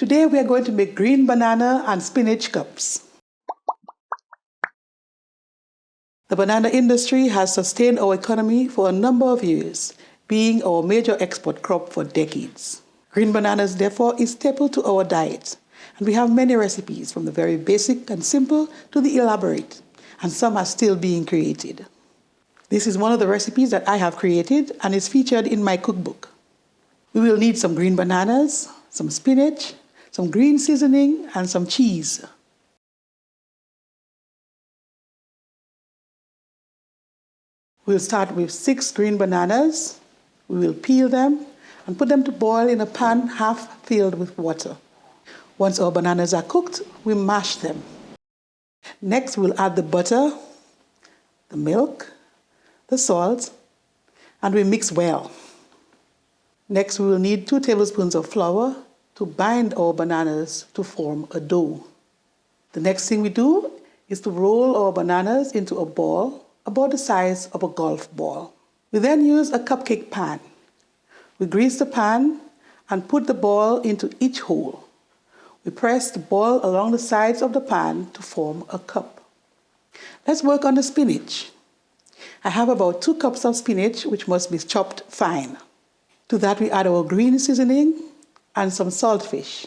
Today we are going to make green banana and spinach cups. The banana industry has sustained our economy for a number of years, being our major export crop for decades. Green bananas, therefore, is staple to our diet, and we have many recipes from the very basic and simple to the elaborate, and some are still being created. This is one of the recipes that I have created and is featured in my cookbook. We will need some green bananas, some spinach, some green seasoning, and some cheese. We'll start with 6 green bananas. We will peel them and put them to boil in a pan half filled with water. Once our bananas are cooked, we mash them. Next, we'll add the butter, the milk, the salt, and we mix well. Next, we will need 2 tablespoons of flour to bind our bananas to form a dough. The next thing we do is to roll our bananas into a ball about the size of a golf ball. We then use a cupcake pan. We grease the pan and put the ball into each hole. We press the ball along the sides of the pan to form a cup. Let's work on the spinach. I have about 2 cups of spinach which must be chopped fine. To that we add our green seasoning and some saltfish.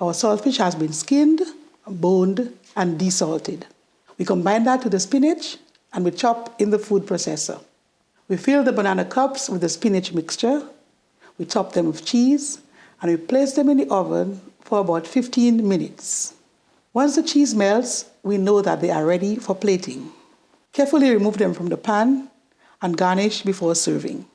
Our saltfish has been skinned, boned, and desalted. We combine that with the spinach and we chop in the food processor. We fill the banana cups with the spinach mixture. We top them with cheese and we place them in the oven for about 15 minutes. Once the cheese melts, we know that they are ready for plating. Carefully remove them from the pan and garnish before serving.